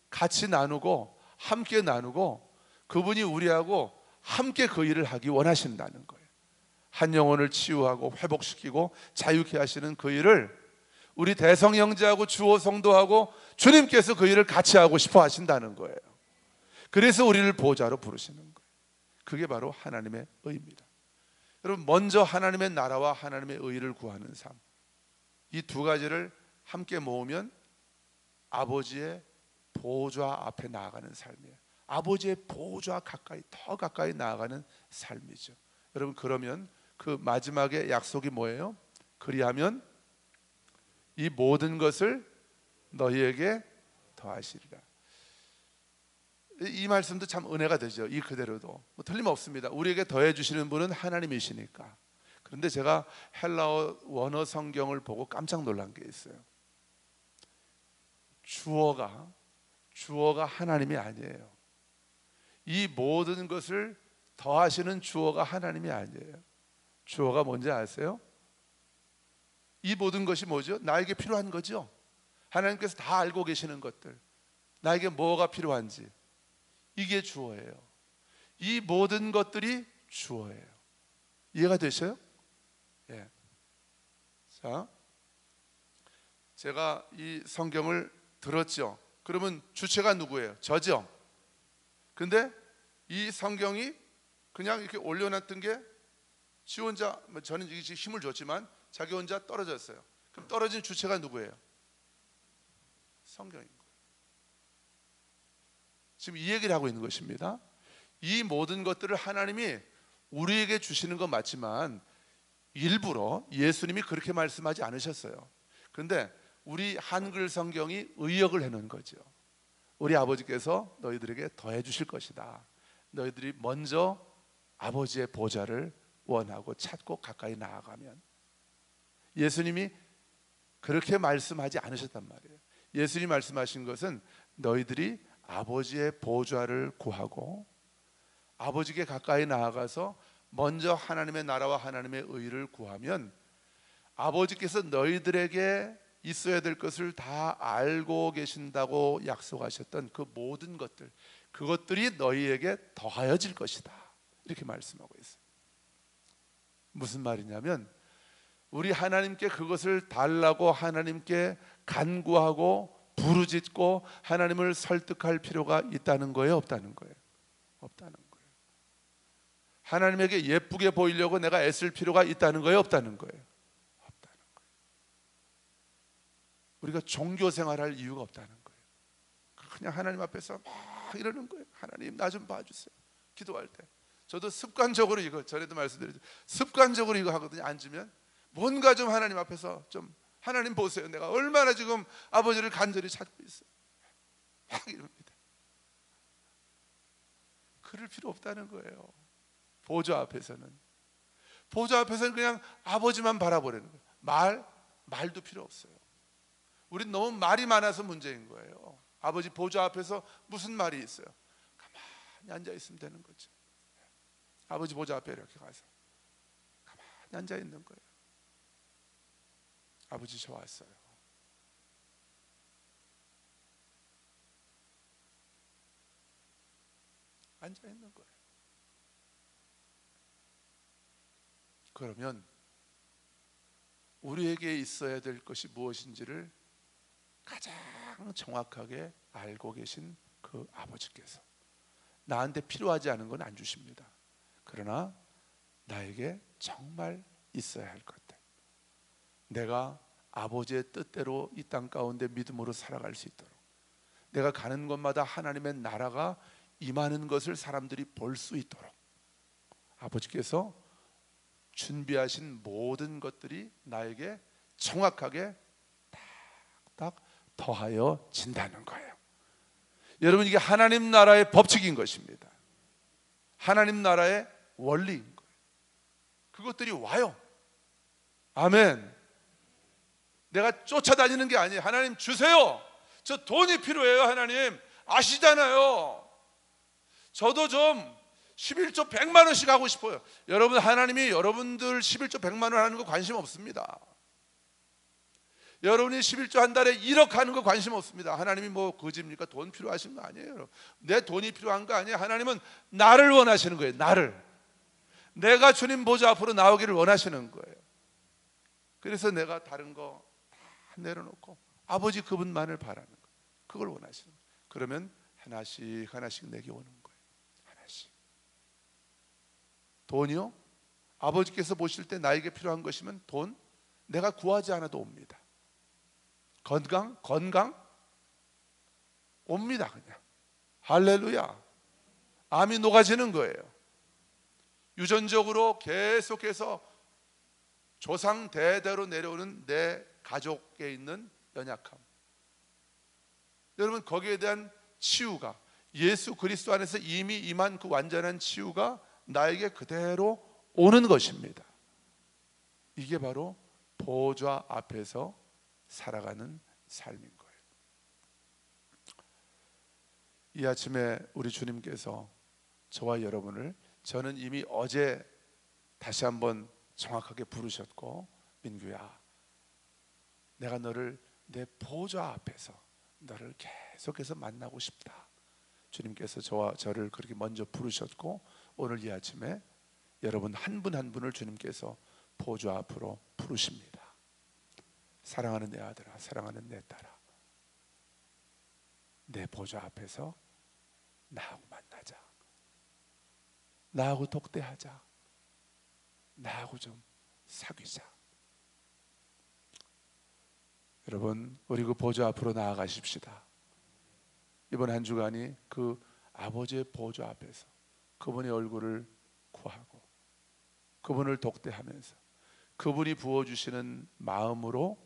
같이 나누고 함께 나누고 그분이 우리하고 함께 그 일을 하기 원하신다는 거예요. 한 영혼을 치유하고 회복시키고 자유케 하시는 그 일을 우리 대성 형제하고 주호 성도하고 주님께서 그 일을 같이 하고 싶어 하신다는 거예요. 그래서 우리를 보좌로 부르시는 거예요. 그게 바로 하나님의 의입니다. 여러분, 먼저 하나님의 나라와 하나님의 의를 구하는 삶, 이 두 가지를 함께 모으면 아버지의 보좌 앞에 나아가는 삶이에요. 아버지의 보좌 가까이, 더 가까이 나아가는 삶이죠. 여러분, 그러면 그 마지막에 약속이 뭐예요? 그리하면 이 모든 것을 너희에게 더하시리라. 이 말씀도 참 은혜가 되죠. 이 그대로도 뭐 틀림없습니다. 우리에게 더해 주시는 분은 하나님이시니까. 그런데 제가 헬라어 원어 성경을 보고 깜짝 놀란 게 있어요. 주어가 하나님이 아니에요. 이 모든 것을 더하시는 주어가 하나님이 아니에요. 주어가 뭔지 아세요? 이 모든 것이 뭐죠? 나에게 필요한 거죠. 하나님께서 다 알고 계시는 것들, 나에게 뭐가 필요한지, 이게 주어예요. 이 모든 것들이 주어예요. 이해가 되셔요? 예. 자, 제가 이 성경을 들었죠. 그러면 주체가 누구예요? 저죠. 근데 이 성경이 그냥 이렇게 올려놨던 게 지 혼자, 저는 이게 힘을 줬지만 자기 혼자 떨어졌어요. 그럼 떨어진 주체가 누구예요? 성경인 거예요. 지금 이 얘기를 하고 있는 것입니다. 이 모든 것들을 하나님이 우리에게 주시는 건 맞지만 일부러 예수님이 그렇게 말씀하지 않으셨어요. 그런데 우리 한글 성경이 의역을 해놓은 거죠. 우리 아버지께서 너희들에게 더해 주실 것이다. 너희들이 먼저 아버지의 보좌를 원하고 찾고 가까이 나아가면, 예수님이 그렇게 말씀하지 않으셨단 말이에요. 예수님이 말씀하신 것은 너희들이 아버지의 보좌를 구하고 아버지께 가까이 나아가서 먼저 하나님의 나라와 하나님의 의를 구하면 아버지께서 너희들에게 있어야 될 것을 다 알고 계신다고 약속하셨던 그 모든 것들, 그것들이 너희에게 더하여질 것이다, 이렇게 말씀하고 있어요. 무슨 말이냐면 우리 하나님께 그것을 달라고 하나님께 간구하고 부르짖고 하나님을 설득할 필요가 있다는 거예요, 없다는 거예요? 없다는 거예요. 하나님에게 예쁘게 보이려고 내가 애쓸 필요가 있다는 거예요, 없다는 거예요? 없다는 거예요. 우리가 종교 생활할 이유가 없다는 거예요. 그냥 하나님 앞에서 막 이러는 거예요. 하나님 나 좀 봐주세요. 기도할 때 저도 습관적으로 이거, 전에도 말씀드렸죠, 습관적으로 이거 하거든요. 앉으면 뭔가 좀 하나님 앞에서 좀, 하나님 보세요, 내가 얼마나 지금 아버지를 간절히 찾고 있어요, 막 이럽니다. 그럴 필요 없다는 거예요. 보좌 앞에서는 그냥 아버지만 바라보려는 거예요. 말도 필요 없어요. 우린 너무 말이 많아서 문제인 거예요. 아버지 보좌 앞에서 무슨 말이 있어요? 가만히 앉아 있으면 되는 거죠. 아버지 보좌 앞에 이렇게 가서 가만히 앉아 있는 거예요. 아버지 저 왔어요. 앉아 있는 거예요. 그러면 우리에게 있어야 될 것이 무엇인지를 가장 정확하게 알고 계신 그 아버지께서 나한테 필요하지 않은 건 안 주십니다. 그러나 나에게 정말 있어야 할 것들, 내가 아버지의 뜻대로 이 땅 가운데 믿음으로 살아갈 수 있도록, 내가 가는 곳마다 하나님의 나라가 임하는 것을 사람들이 볼 수 있도록 아버지께서 준비하신 모든 것들이 나에게 정확하게 딱 더하여 진다는 거예요. 여러분, 이게 하나님 나라의 법칙인 것입니다. 하나님 나라의 원리인 거예요. 그것들이 와요. 아멘. 내가 쫓아다니는 게 아니에요. 하나님 주세요. 저 돈이 필요해요. 하나님 아시잖아요. 저도 좀 11조 100만 원씩 하고 싶어요. 여러분, 하나님이 여러분들 11조 100만 원 하는 거 관심 없습니다. 여러분이 11조 한 달에 1억 하는 거 관심 없습니다. 하나님이 뭐 거짓입니까? 돈 필요하신 거 아니에요. 내 돈이 필요한 거 아니에요. 하나님은 나를 원하시는 거예요. 나를. 내가 주님 보좌 앞으로 나오기를 원하시는 거예요. 그래서 내가 다른 거 다 내려놓고 아버지 그분만을 바라는 거예요. 그걸 원하시는 거예요. 그러면 하나씩 하나씩 내게 오는 거예요. 하나씩. 돈이요? 아버지께서 보실 때 나에게 필요한 것이면 돈, 내가 구하지 않아도 옵니다. 건강 옵니다. 그냥 할렐루야. 암이 녹아지는 거예요. 유전적으로 계속해서 조상 대대로 내려오는 내 가족에 있는 연약함, 여러분 거기에 대한 치유가 예수 그리스도 안에서 이미 임한 그 완전한 치유가 나에게 그대로 오는 것입니다. 이게 바로 보좌 앞에서 살아가는 삶인 거예요. 이 아침에 우리 주님께서 저와 여러분을, 저는 이미 어제 다시 한번 정확하게 부르셨고, 민규야, 내가 너를 내 보좌 앞에서 너를 계속해서 만나고 싶다. 주님께서 저를 그렇게 먼저 부르셨고, 오늘 이 아침에 여러분 한 분 한 분을 주님께서 보좌 앞으로 부르십니다. 사랑하는 내 아들아, 사랑하는 내 딸아, 내 보좌 앞에서 나하고 만나자. 나하고 독대하자. 나하고 좀 사귀자. 여러분, 우리 그 보좌 앞으로 나아가십시다. 이번 한 주간이 그 아버지의 보좌 앞에서 그분의 얼굴을 구하고 그분을 독대하면서 그분이 부어주시는 마음으로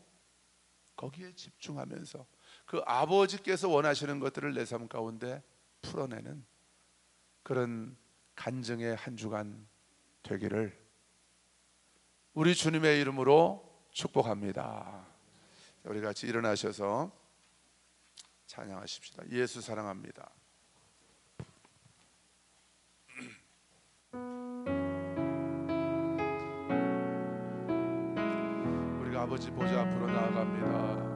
거기에 집중하면서 그 아버지께서 원하시는 것들을 내 삶 가운데 풀어내는 그런 간증의 한 주간 되기를 우리 주님의 이름으로 축복합니다. 우리 같이 일어나셔서 찬양하십시다. 예수 사랑합니다. 우리가 아버지 보좌 앞으로 나아갑니다.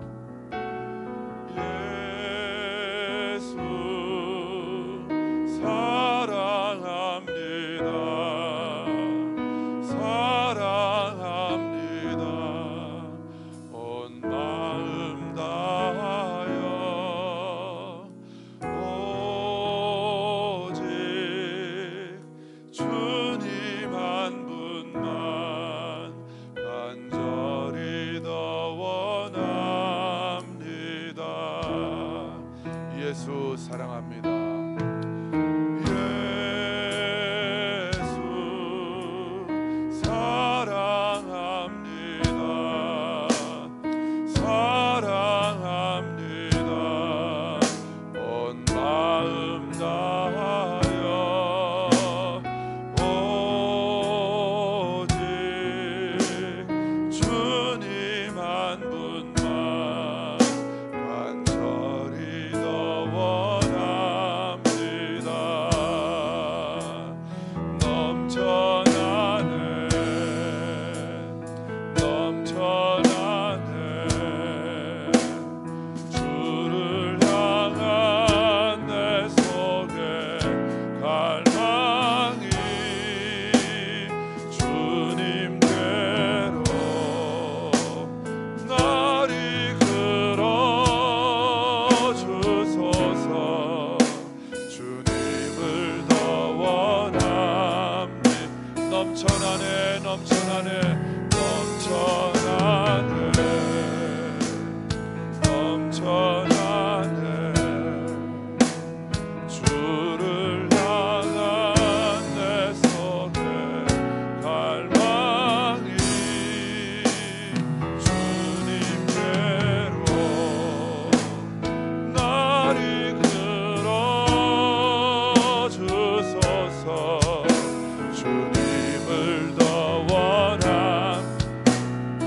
예수 사랑합니다. 사랑합니다. 온 마음 다하여 오직 주님 한 분만 간절히 더 원합니다. 예수 사랑합니다.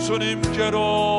주님께로